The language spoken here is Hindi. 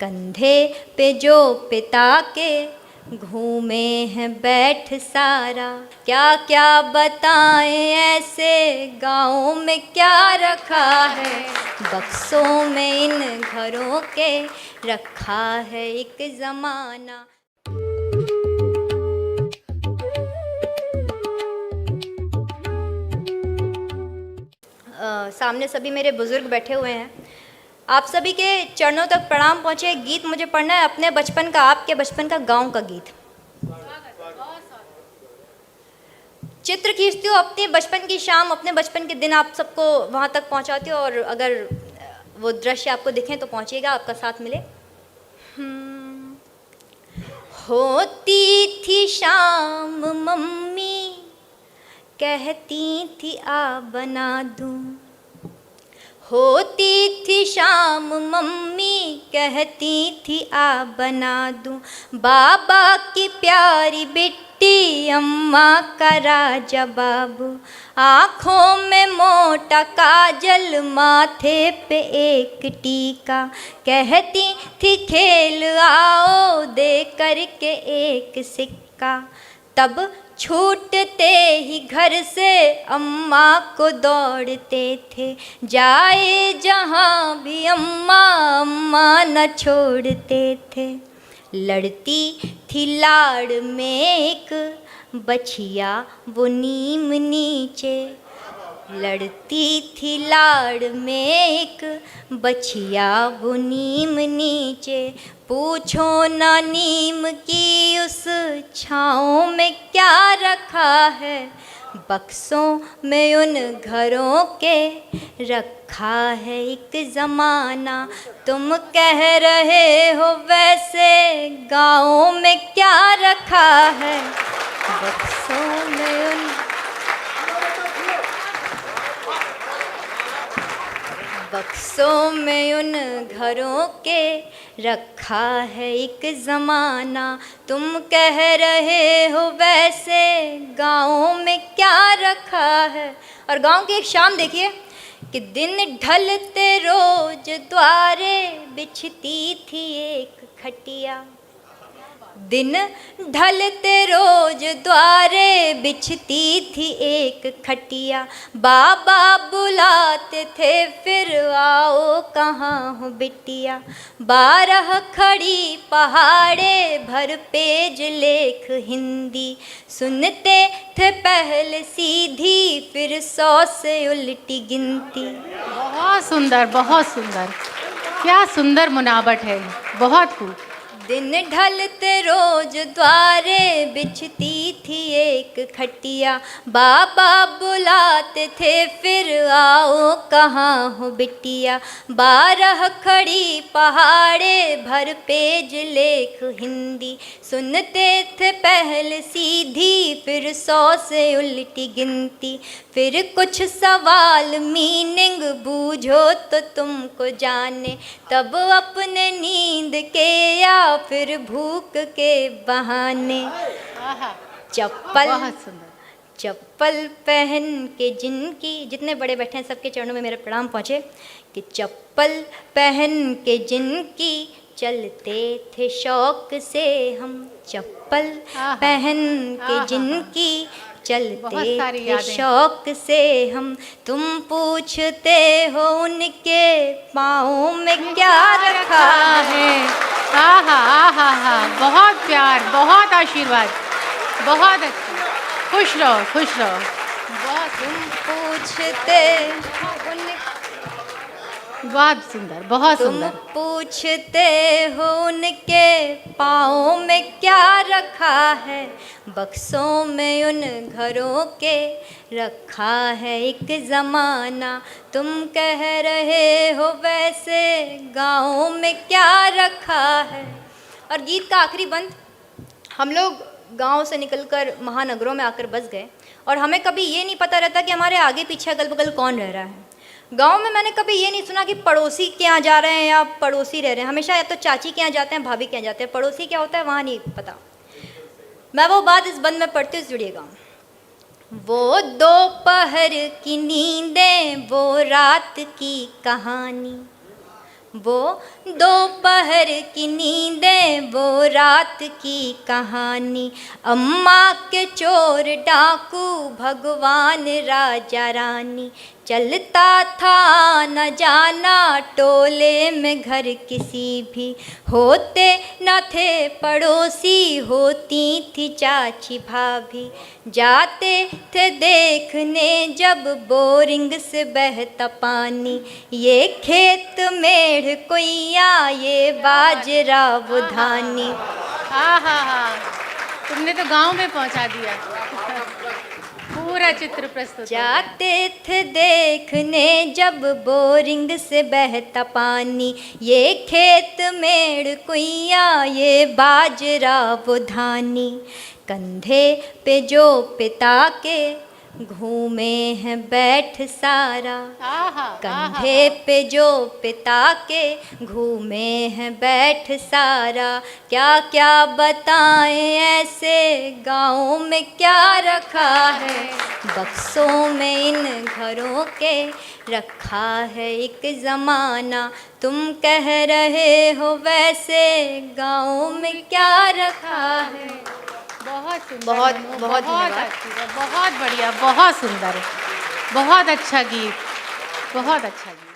कंधे पे जो पिता के घूमे हैं बैठ सारा। क्या क्या बताएं ऐसे गाँव में क्या रखा है, बक्सों में इन घरों के रखा है एक ज़माना। सामने सभी मेरे बुज़ुर्ग बैठे हुए हैं, आप सभी के चरणों तक प्रणाम पहुँचे। गीत मुझे पढ़ना है अपने बचपन का, आपके बचपन का, गांव का गीत। चित्र खींचती हो अपने बचपन की शाम, अपने बचपन के दिन आप सबको वहाँ तक पहुँचाती हो, और अगर वो दृश्य आपको दिखें तो पहुँचिएगा, आपका साथ मिले। होती थी शाम मम्मी कहती थी आ बना दूँ, होती थी शाम मम्मी कहती थी आ बना दूँ, बाबा की प्यारी बिट्टी अम्मा का राजा बाबू, आँखों में मोटा काजल माथे पे एक टीका, कहती थी खेल आओ दे करके एक सिक्का। तब छूटते ही घर से अम्मा को दौड़ते थे, जाए जहाँ भी अम्मा अम्मा न छोड़ते थे। लड़ती थी लाड़ में एक बछिया वो नीम नीचे, लड़ती थी लाड़ में एक बछिया वो नीम नीचे, पूछो ना नीम की उस छाँव में क्या रखा है, बक्सों में उन घरों के रखा है एक ज़माना। तुम कह रहे हो वैसे गाँव में क्या रखा है, बक्सों में उन बक्सों में उन घरों के रखा है एक ज़माना। तुम कह रहे हो वैसे गाँव में क्या रखा है। और गाँव की एक शाम देखिए कि दिन ढलते रोज द्वारे बिछती थी एक खटिया, दिन ढलते रोज द्वारे बिछती थी एक खटिया, बाबा बुलाते थे फिर आओ कहाँ हो बिटिया, 12 खड़ी पहाड़े भर पेज लेख हिंदी, सुनते थे पहले सीधी फिर 100 से उल्टी गिनती। बहुत सुंदर, बहुत सुंदर, क्या सुंदर मुनाबट है, बहुत खूब। दिन ढलते रोज द्वारे बिछती थी एक खटिया, बाबा बुलाते थे फिर आओ कहाँ हो बिटिया, 12 खड़ी पहाड़े भर पेज लेख हिंदी, सुनते थे पहले सीधी फिर 100 से उल्टी गिनती, फिर कुछ सवाल मीनिंग बूझो तो तुमको जाने, तब अपने नींद के या फिर भूख के बहाने, चप्पल पहन के जिनकी, जितने बड़े बैठे हैं सबके चरणों में मेरे प्रणाम पहुँचे, कि चप्पल पहन के जिनकी चलते थे शौक से हम, चप्पल पहन के जिनकी चलते थे शौक से हम, तुम पूछते हो उनके पाँव में क्या रखा है। आहा आहा आहा, बहुत प्यार, बहुत आशीर्वाद, बहुत अच्छा, खुश रहो खुश रहो। बहुत तुम पूछते बहुत सुंदर, बहुत सुंदर। तुम पूछते हो उनके पाँव में क्या रखा है, बक्सों में उन घरों के रखा है एक ज़माना, तुम कह रहे हो वैसे गाँव में क्या रखा है। और गीत का आखिरी बंद, हम लोग गांव से निकलकर महानगरों में आकर बस गए और हमें कभी ये नहीं पता रहता कि हमारे आगे पीछे अगल बगल कौन रह रहा है। गांव में मैंने कभी ये नहीं सुना कि पड़ोसी के यहाँ जा रहे हैं या पड़ोसी रह रहे हैं, हमेशा या तो चाची के यहाँ जाते हैं, भाभी के यहाँ जाते हैं, पड़ोसी क्या होता है वहाँ नहीं पता। मैं वो बात इस बंद में पढ़ती हूँ, जुड़िएगा। वो दोपहर की नींदें, वो रात की कहानी, वो दोपहर की नींदें, वो रात की कहानी, अम्मा के चोर डाकू, भगवान राजा रानी। चलता था न जाना टोले में घर किसी भी, होते न थे पड़ोसी, होती थी चाची भाभी। जाते थे देखने जब बोरिंग से बहता पानी, ये खेत मेढ़ कोइया, ये बाजरा वो धानी। हाँ हाँ हाँ, तुमने तो गांव में पहुंचा दिया। पूरा चित्र प्रस्तुत। जाते थे देखने जब बोरिंग से बहता पानी, ये खेत मेढ़ कुइया, ये बाजरा वो धानी। कंधे पे जो पिता के घूमे हैं बैठ सारा, कंधे पे जो पिता के घूमे हैं बैठ सारा। क्या क्या बताएं ऐसे गाँव में क्या रखा है, बक्सों में इन घरों के रखा है एक ज़माना। तुम कह रहे हो वैसे गाँव में क्या रखा है। बहुत सुंदर, बहुत बहुत बहुत बढ़िया, बहुत सुंदर, बहुत अच्छा गीत, बहुत अच्छा गीत।